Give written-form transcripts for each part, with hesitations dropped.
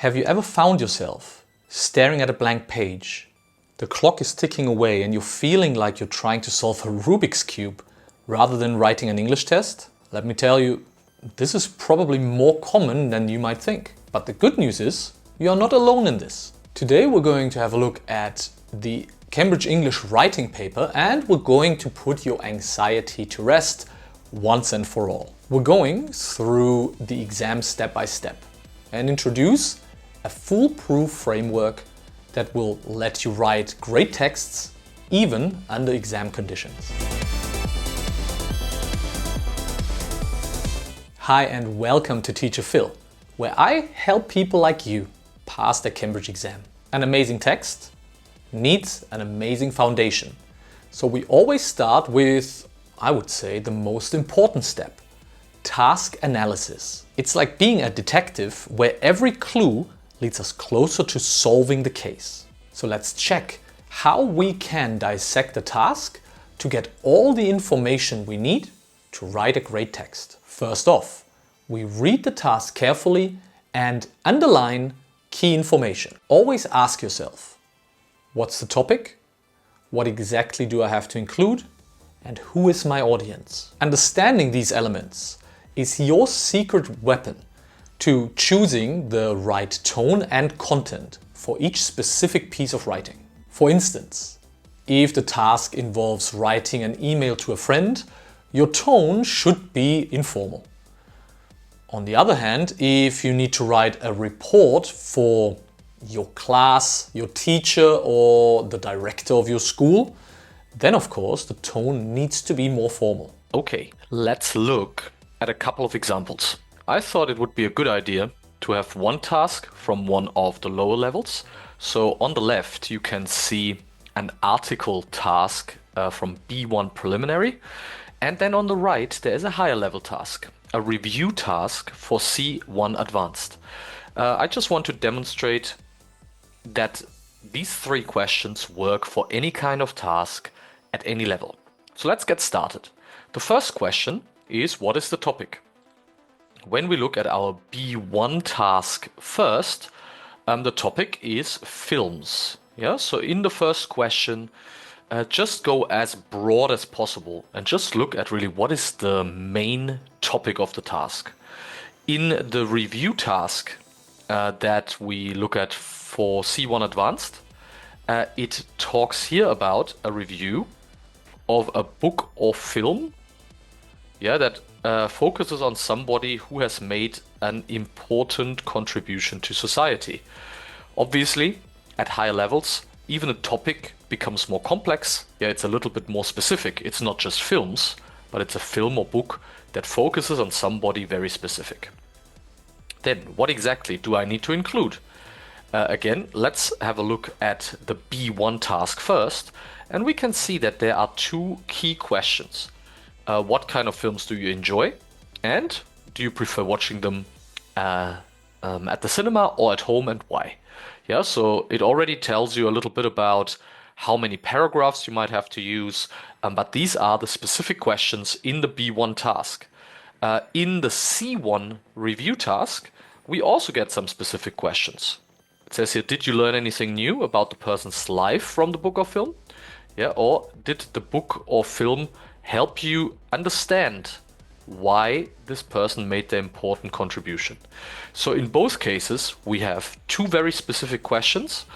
Have you ever found yourself staring at a blank page? The clock is ticking away and you're feeling like you're trying to solve a Rubik's Cube rather than writing an English test? Let me tell you, this is probably more common than you might think. But the good news is, you are not alone in this. Today we're going to have a look at the Cambridge English writing paper and we're going to put your anxiety to rest once and for all. We're going through the exam step by step and introduce a foolproof framework that will let you write great texts even under exam conditions. Hi and welcome to Teacher Phill, where I help people like you pass their Cambridge exam. An amazing text needs an amazing foundation. So we always start with, I would say, the most important step: task analysis. It's like being a detective where every clue leads us closer to solving the case. So let's check how we can dissect the task to get all the information we need to write a great text. First off, we read the task carefully and underline key information. Always ask yourself, what's the topic? What exactly do I have to include? And who is my audience? Understanding these elements is your secret weapon to choosing the right tone and content for each specific piece of writing. For instance, if the task involves writing an email to a friend, your tone should be informal. On the other hand, if you need to write a report for your class, your teacher, or the director of your school, then of course the tone needs to be more formal. Okay, let's look at a couple of examples. I thought it would be a good idea to have one task from one of the lower levels. So on the left you can see an article task from B1 preliminary, and then on the right there is a higher level task, a review task for C1 advanced. I just want to demonstrate that these three questions work for any kind of task at any level. So let's get started. The first question is, what is the topic? When we look at our B1 task first, the topic is films. Yeah, so in the first question, just go as broad as possible and just look at really what is the main topic of the task. In the review task that we look at for C1 Advanced, it talks here about a review of a book or film, that focuses on somebody who has made an important contribution to society. Obviously, at higher levels, even a topic becomes more complex. It's a little bit more specific. It's not just films, but it's a film or book that focuses on somebody very specific. Then, what exactly do I need to include? Again, let's have a look at the B1 task first, and we can see that there are two key questions. What kind of films do you enjoy? And do you prefer watching them at the cinema or at home, and why? So it already tells you a little bit about how many paragraphs you might have to use, but these are the specific questions in the B1 task. In the C1 review task, we also get some specific questions. It says here, did you learn anything new about the person's life from the book or film? Or did the book or film help you understand why this person made their important contribution? So in both cases, we have two very specific questions.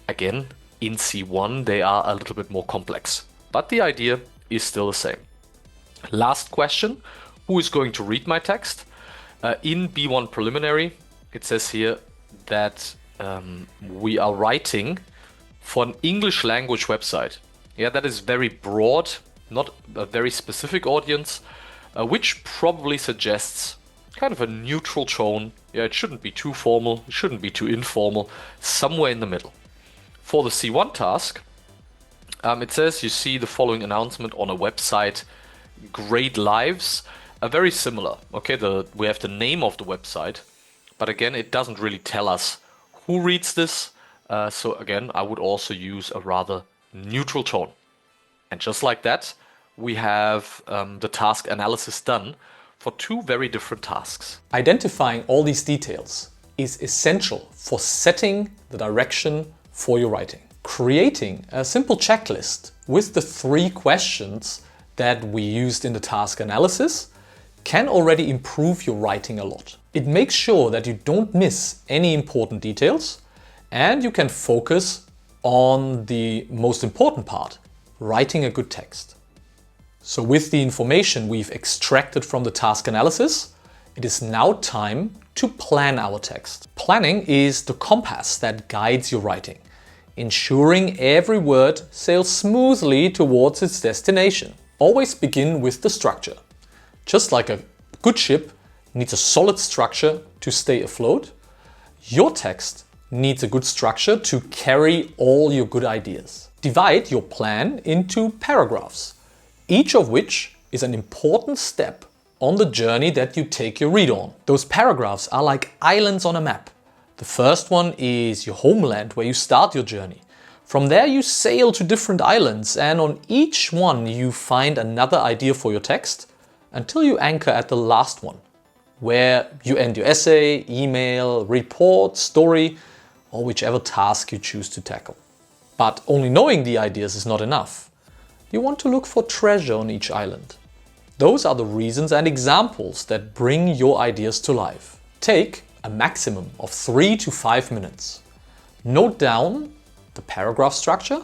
Again, in C1, they are a little bit more complex, but the idea is still the same. Last question, who is going to read my text? In B1 preliminary, it says here that we are writing for an English language website. That is very broad, not a very specific audience, which probably suggests kind of a neutral tone. It shouldn't be too formal, it shouldn't be too informal, somewhere in the middle. For the C1 task, it says you see the following announcement on a website, Great Lives, very similar. We have the name of the website, but again, it doesn't really tell us who reads this. So again, I would also use a rather neutral tone. And just like that, we have the task analysis done for two very different tasks. Identifying all these details is essential for setting the direction for your writing. Creating a simple checklist with the 3 questions that we used in the task analysis can already improve your writing a lot. It makes sure that you don't miss any important details and you can focus on the most important part, writing a good text. So with the information we've extracted from the task analysis, it is now time to plan our text. Planning is the compass that guides your writing, ensuring every word sails smoothly towards its destination. Always begin with the structure. Just like a good ship needs a solid structure to stay afloat, your text needs a good structure to carry all your good ideas. Divide your plan into paragraphs, each of which is an important step on the journey that you take your reader on. Those paragraphs are like islands on a map. The first one is your homeland, where you start your journey. From there you sail to different islands, and on each one you find another idea for your text until you anchor at the last one, where you end your essay, email, report, story, or whichever task you choose to tackle. But only knowing the ideas is not enough. You want to look for treasure on each island. Those are the reasons and examples that bring your ideas to life. Take a maximum of 3 to 5 minutes. Note down the paragraph structure,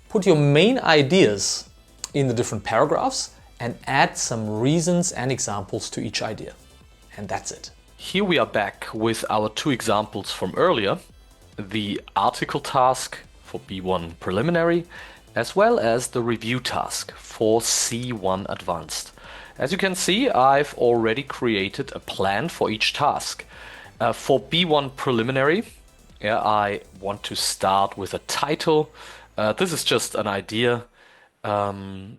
put your main ideas in the different paragraphs, and add some reasons and examples to each idea. And that's it. Here we are back with our 2 examples from earlier, the article task for B1 preliminary, as well as the review task for C1 advanced. As you can see, I've already created a plan for each task. For B1 preliminary, I want to start with a title. This is just an idea. And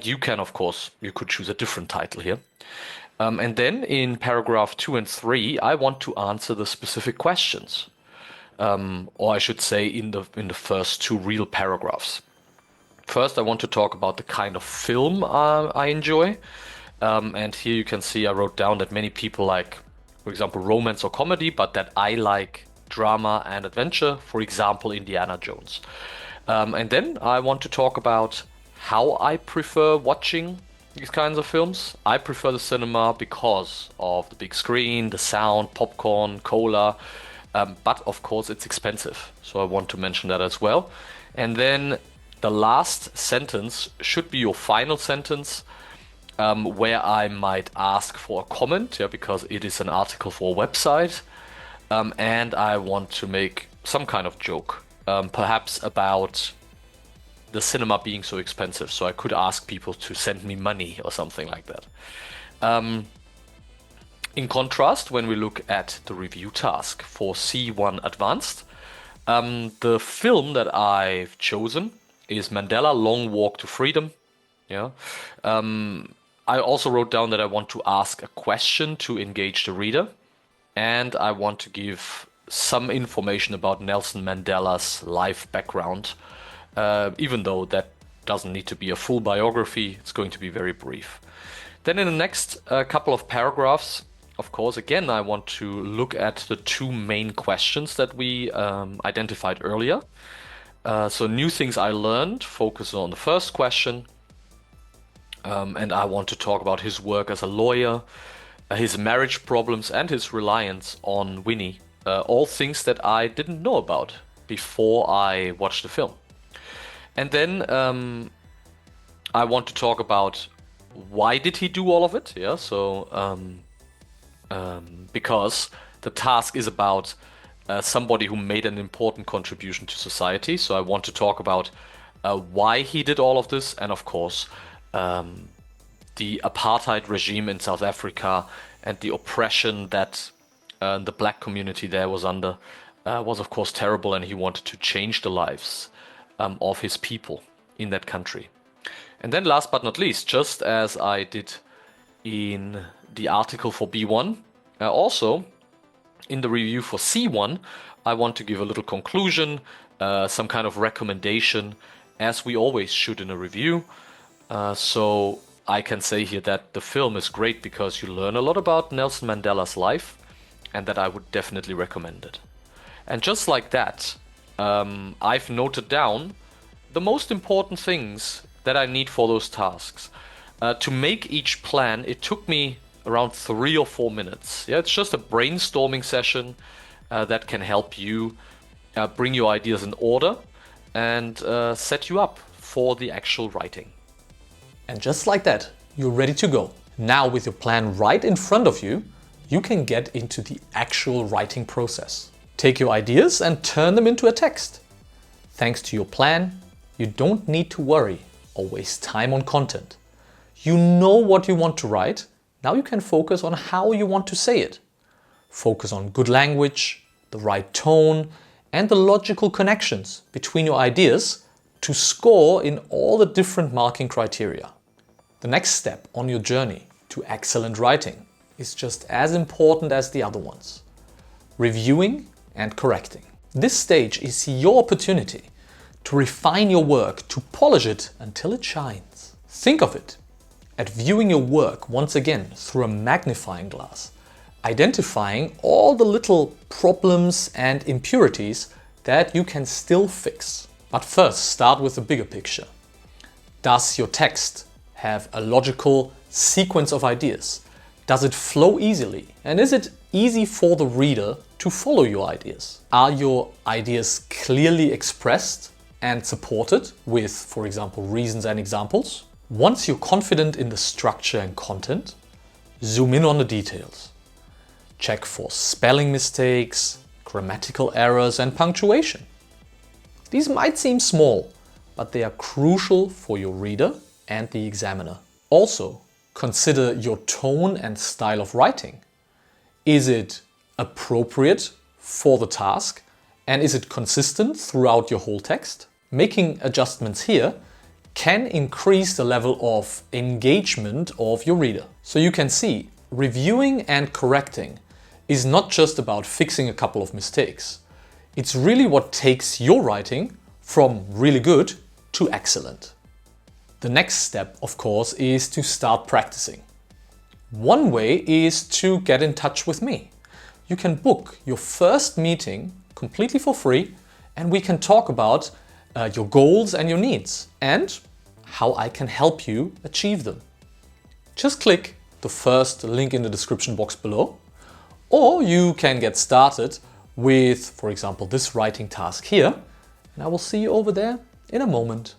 you can, of course, you could choose a different title here. And then in paragraph 2 and 3, I want to answer the specific questions. Or I should say in the first 2 real paragraphs. First, I want to talk about the kind of film I enjoy. And here you can see I wrote down that many people like, for example, romance or comedy, but that I like drama and adventure, for example, Indiana Jones. And then I want to talk about how I prefer watching these kinds of films. I prefer the cinema because of the big screen, the sound, popcorn, cola. But of course it's expensive, so I want to mention that as well. And then the last sentence should be your final sentence, where I might ask for a comment, because it is an article for a website, and I want to make some kind of joke, perhaps about the cinema being so expensive, so I could ask people to send me money or something like that. In contrast, when we look at the review task for C1 Advanced, the film that I've chosen is Mandela Long Walk to Freedom. I also wrote down that I want to ask a question to engage the reader, and I want to give some information about Nelson Mandela's life background, even though that doesn't need to be a full biography. It's going to be very brief. Then in the next couple of paragraphs, of course, again, I want to look at the 2 main questions that we identified earlier. So new things I learned, focus on the first question. And I want to talk about his work as a lawyer, his marriage problems, and his reliance on Winnie. All things that I didn't know about before I watched the film. And then I want to talk about why did he do all of it? Because the task is about somebody who made an important contribution to society. So I want to talk about why he did all of this, and of course the apartheid regime in South Africa and the oppression that the black community there was under was of course terrible, and he wanted to change the lives of his people in that country. And then last but not least, just as I did in the article for B1, also in the review for C1, I want to give a little conclusion, some kind of recommendation, as we always should in a review. So I can say here that the film is great because you learn a lot about Nelson Mandela's life. and that I would definitely recommend it. And just like that, I've noted down the most important things that I need for those tasks. To make each plan, it took me around 3 or 4 minutes. Yeah, it's just a brainstorming session that can help you bring your ideas in order and set you up for the actual writing. And just like that, you're ready to go. Now with your plan right in front of you, you can get into the actual writing process. Take your ideas and turn them into a text. Thanks to your plan, you don't need to worry or waste time on content. You know what you want to write. Now you can focus on how you want to say it. Focus on good language, the right tone, and the logical connections between your ideas to score in all the different marking criteria. The next step on your journey to excellent writing is just as important as the other ones: reviewing and correcting. This stage is your opportunity to refine your work, to polish it until it shines. Think of it at viewing your work once again through a magnifying glass, identifying all the little problems and impurities that you can still fix. But first, start with the bigger picture. Does your text have a logical sequence of ideas? Does it flow easily? And is it easy for the reader to follow your ideas? Are your ideas clearly expressed and supported with, for example, reasons and examples? Once you're confident in the structure and content, zoom in on the details. Check for spelling mistakes, grammatical errors, and punctuation. These might seem small, but they are crucial for your reader and the examiner. Also, consider your tone and style of writing. Is it appropriate for the task, and is it consistent throughout your whole text? Making adjustments here can increase the level of engagement of your reader. So you can see, reviewing and correcting is not just about fixing a couple of mistakes. It's really what takes your writing from really good to excellent. The next step, of course, is to start practicing. One way is to get in touch with me. You can book your first meeting completely for free, and we can talk about your goals and your needs and how I can help you achieve them. Just click the first link in the description box below, or you can get started with, for example, this writing task here, and I will see you over there in a moment.